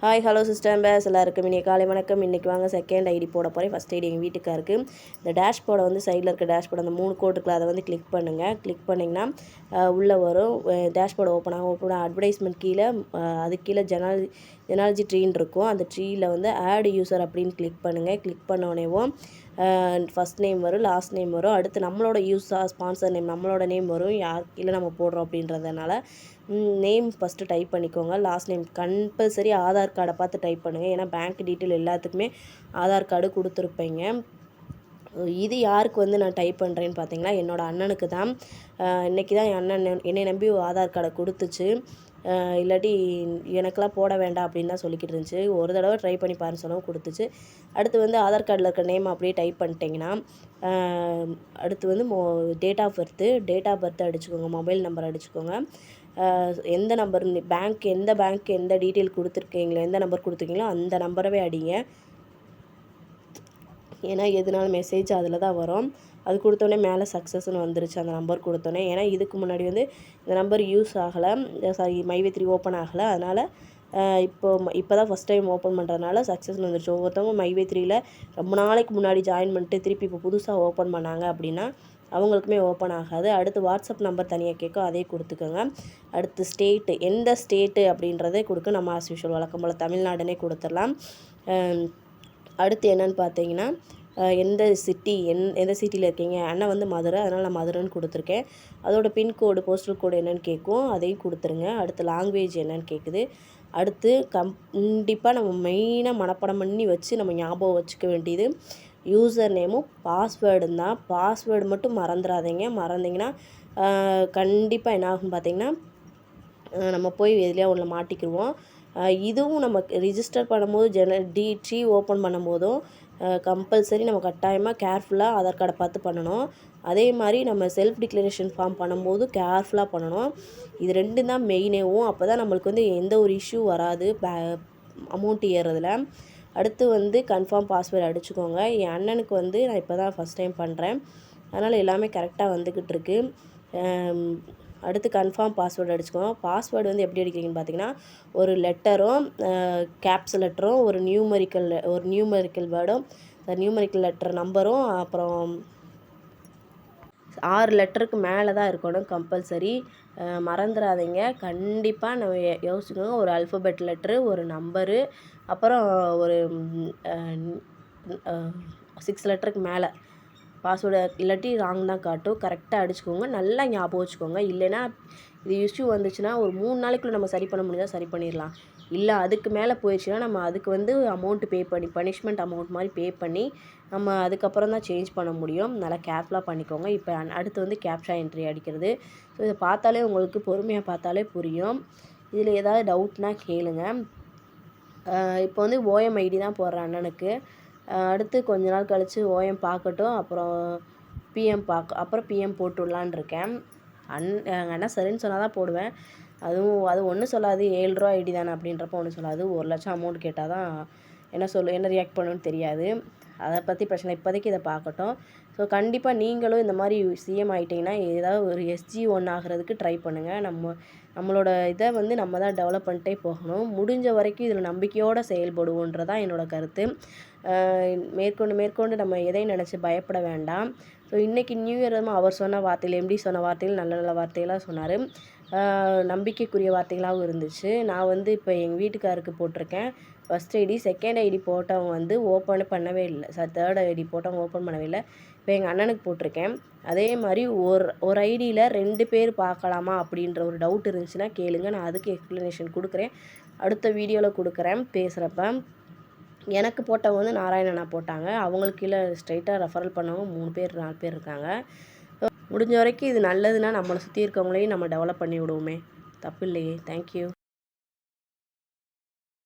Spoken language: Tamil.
ஹாய் ஹலோ சிஸ்டர் பேஸ் எல்லாருக்கும் இன்றைக்கி காலை வணக்கம். இன்றைக்கி வாங்க செகண்ட் ஐடி போட போகிறேன். ஃபஸ்ட் ஐடி எங்கள் வீட்டுக்காருக்கு. இந்த டேஷ்போர்டை வந்து சைடில் இருக்க டேஷ்போர்டு அந்த 3 கோடு இருக்குல்ல, அதை வந்து கிளிக் பண்ணுங்கள். கிளிக் பண்ணிங்கன்னா உள்ளே வரும். டேஷ்போர்டு ஓப்பன் அட்வர்டைஸ்மெண்ட் கீழே அதுக்கு கீழே ஜெனாலஜி ட்ரீன்னு இருக்கும். அந்த ட்ரீயில் வந்து ஆட் யூசர் அப்படின்னு கிளிக் பண்ணுங்கள். கிளிக் பண்ணோடனேவும் ஃபஸ்ட் நேம் வரும், லாஸ்ட் நேம் வரும். அடுத்து நம்மளோட ஸ்பான்சர் நேம் நம்மளோட நேம் வரும், யார் கீழே நம்ம போடுறோம் அப்படின்றதுனால நேம் ஃபஸ்ட்டு டைப் பண்ணிக்கோங்க. லாஸ்ட் நேம் கம்பல்சரி ஆதார் கார்டை பார்த்து டைப் பண்ணுங்கள். ஏன்னா பேங்க் டீட்டெயில் எல்லாத்துக்குமே ஆதார் கார்டு கொடுத்துருப்பீங்க. இது யாருக்கு வந்து நான் டைப் பண்ணுறேன்னு பார்த்தீங்கன்னா, என்னோடய அண்ணனுக்கு தான். இன்றைக்கி தான் என் அண்ணன் என்னை நம்பி ஆதார் கார்டை கொடுத்துச்சு. இல்லாட்டி எனக்கெல்லாம் போட வேண்டாம் அப்படின்னு தான் சொல்லிக்கிட்டு இருந்துச்சு. ஒரு தடவை ட்ரை பண்ணி பாருன்னு சொன்னவும் கொடுத்துச்சு. அடுத்து வந்து ஆதார் கார்டில் இருக்க நேம் அப்படியே டைப் பண்ணிட்டீங்கன்னா, அடுத்து வந்து டேட் ஆஃப் பர்த்து அடிச்சுக்கோங்க. மொபைல் நம்பர் அடிச்சுக்கோங்க. எந்த நம்பர் எந்த பேங்க் எந்த டீட்டெயில் கொடுத்துருக்கீங்களோ, எந்த நம்பர் கொடுத்துருக்கீங்களோ அந்த நம்பரவே அடிங்க. ஏன்னா எதுனாலும் மெசேஜ் அதில் தான் வரும். அது கொடுத்தோடனே மேலே சக்ஸஸ்ன்னு வந்துருச்சு அந்த நம்பர் கொடுத்தோன்னே. ஏன்னா இதுக்கு முன்னாடி வந்து இந்த நம்பர் யூஸ் ஆகலை, மைவே3 ஓப்பன் ஆகலை. அதனால் இப்போ தான் ஃபஸ்ட் டைம் ஓப்பன் பண்ணுறதுனால சக்ஸஸ்ன்னு வந்துருச்சு. ஒவ்வொருத்தவங்க மைவே3யில் ரொம்ப நாளைக்கு முன்னாடி ஜாயின் பண்ணிட்டு திருப்பி இப்போ புதுசாக ஓப்பன் பண்ணாங்க அப்படின்னா அவங்களுக்குமே ஓப்பன் ஆகாது. அடுத்து வாட்ஸ்அப் நம்பர் தனியாக கேட்கும், அதே கொடுத்துக்கோங்க. அடுத்து ஸ்டேட்டு, எந்த ஸ்டேட்டு அப்படின்றதே கொடுக்க நம்ம ஆஸ் யூஷுவல் வழக்கம் போல் தமிழ்நாடுனே கொடுத்துடலாம். அடுத்து என்னென்னு பார்த்தீங்கன்னா, எந்த சிட்டியில் இருக்கீங்க. அண்ணன் வந்து மதுரை, அதனால் நான் மதுரைன்னு கொடுத்துருக்கேன். அதோட பின்கோடு போஸ்டல் கோடு என்னென்னு கேட்கும், அதையும் கொடுத்துருங்க. அடுத்து லாங்குவேஜ் என்னென்னு கேட்குது. அடுத்து கண்டிப்பாக நம்ம மெயினாக மனப்பாடம் பண்ணி வச்சு நம்ம ஞாபகம் வச்சுக்க வேண்டியது யூசர் நேமும் பாஸ்வேர்டும் தான். பாஸ்வேர்டு மட்டும் மறந்துடாதீங்க. மறந்தீங்கன்னா கண்டிப்பாக என்ன ஆகும் பார்த்தீங்கன்னா, நம்ம போய் எதுலையா ஒன்று மாட்டிக்கிடுவோம். இதுவும் நம்ம ரிஜிஸ்டர் பண்ணும்போது ட்ரீ ஓப்பன் பண்ணும்போதும் கம்பல்சரி நம்ம கட்டாயமாக கேர்ஃபுல்லாக ஆதார் கார்டை பார்த்து பண்ணணும். அதே மாதிரி நம்ம செல்ஃப் டிக்ளரேஷன் ஃபார்ம் பண்ணும்போது கேர்ஃபுல்லாக பண்ணணும். இது 2 தான் மெயினேவும். அப்போ தான் நம்மளுக்கு வந்து எந்த ஒரு இஷ்யூ வராது அமௌண்ட் ஏறுறதுல. அடுத்து வந்து கன்ஃபார்ம் பாஸ்வேர்டு அடிச்சுக்கோங்க. என் அண்ணனுக்கு வந்து நான் இப்போ தான் ஃபஸ்ட் டைம் பண்ணுறேன், அதனால் எல்லாமே கரெக்டாக வந்துக்கிட்டு இருக்கு. அடுத்து கன்ஃபார்ம் பாஸ்வேர்டு அடிச்சுக்கோங்க. பாஸ்வேர்டு வந்து எப்படி அடிக்கிறீங்கன்னு பார்த்தீங்கன்னா, ஒரு லெட்டரும் கேப்ஸ் லெட்டரும் ஒரு நியூமரிக்கல் வேர்டும் நியூமரிக்கல் லெட்டர் நம்பரும் அப்புறம் 6 லெட்டருக்கு மேலே தான் இருக்கணும் கம்பல்சரி. மறந்துடாதீங்க. கண்டிப்பாக நம்ம யோசிச்சுக்கோங்க. ஒரு அல்ஃபபெட் லெட்ரு, ஒரு நம்பரு, அப்புறம் ஒரு 6 லெட்டருக்கு மேலே பாஸ்வேர்டு. இல்லாட்டி ராங் தான் காட்டும். கரெக்டாக அடிச்சுக்கோங்க. நல்லா ஞாபகம் வச்சுக்கோங்க. இல்லைன்னா இது இஷ்யூ வந்துச்சுன்னா ஒரு 3 நாளைக்குள்ளே நம்ம சரி பண்ண முடிஞ்சால் சரி பண்ணிடலாம். இல்லை அதுக்கு மேலே போயிடுச்சுன்னா நம்ம அதுக்கு வந்து அமௌண்ட்டு பே பண்ணி பனிஷ்மெண்ட் அமௌண்ட் மாதிரி பே பண்ணி நம்ம அதுக்கப்புறம் தான் சேஞ்ச் பண்ண முடியும். நல்லா கேர்ஃபுல்லாக பண்ணிக்கோங்க. இப்போ அடுத்து வந்து கேப்சா என்ட்ரி அடிக்கிறது. ஸோ இதை பார்த்தாலே உங்களுக்கு பொறுமையாக பார்த்தாலே புரியும். இதில் ஏதாவது டவுட்னால் கேளுங்க. இப்போ வந்து ஓஎம்ஐடி தான் போடுறேன் அண்ணனுக்கு. அடுத்து கொஞ்ச நாள் கழித்து ஓஎம் பார்க்கட்டும், அப்புறம் பிஎம் போட்டு விடலான்னு இருக்கேன். எங்கள் அண்ணன் சரின்னு சொன்னால் தான் போடுவேன். அது ஒன்றும் சொல்லாது, 7 ரூபா ஐடி தானே அப்படின்றப்ப ஒன்றும் சொல்லாது. 1 லட்சம் அமௌண்ட் கேட்டால் தான் என்ன ரியாக்ட் பண்ணணும்னு தெரியாது. அதை பற்றி பிரச்சனை, இப்போதைக்கு இதை பார்க்கட்டும். ஸோ கண்டிப்பாக நீங்களும் இந்த மாதிரி சிஎம் ஆகிட்டிங்கன்னா ஏதாவது ஒரு SG1 ஆகிறதுக்கு ட்ரை பண்ணுங்கள். நம்மளோட இதை வந்து நம்ம தான் டெவலப் பண்ணிட்டே போகணும். முடிஞ்ச வரைக்கும் இதில் நம்பிக்கையோடு செயல்படுவோன்றதான் என்னோடய கருத்து. மேற்கொண்டு நம்ம எதையும் நினச்சி பயப்பட வேண்டாம். ஸோ இன்றைக்கி நியூ இயர் அவர் சொன்ன வார்த்தைகள், MD சொன்ன வார்த்தைகள் நல்ல நல்ல வார்த்தைகளாக சொன்னார். நம்பிக்கைக்குரிய வார்த்தைகளாகவும் இருந்துச்சு. நான் வந்து இப்போ எங்கள் வீட்டுக்காருக்கு போட்டிருக்கேன் ஃபஸ்ட் ஐடி. செகண்ட் ஐடி போட்டவங்க வந்து ஓப்பன் பண்ணவே இல்லை. தேர்ட் ஐடி போட்டவங்க ஓப்பன் பண்ணவே இல்லை. இப்போ எங்கள் அண்ணனுக்கு போட்டிருக்கேன். அதே மாதிரி ஒரு ஐடியில் 2 பேர் பார்க்கலாமா அப்படின்ற ஒரு டவுட் இருந்துச்சுன்னா கேளுங்க. நான் அதுக்கு எக்ஸ்ப்ளனேஷன் கொடுக்குறேன், அடுத்த வீடியோவில் கொடுக்குறேன் பேசுகிறப்ப. எனக்கு போட்டவங்க வந்து நாராயணனா போட்டாங்க. அவங்களுக்கு கீழே ஸ்ட்ரைட்டாக ரெஃபரல் பண்ணவங்க 3 பேர் 4 பேர் இருக்காங்க. முடிஞ்ச வரைக்கும் இது நல்லதுன்னா நம்மளை சுற்றி இருக்கவங்களையும் நம்ம டெவலப் பண்ணி விடுவோமே, தப்பு இல்லையே. தேங்க்யூ.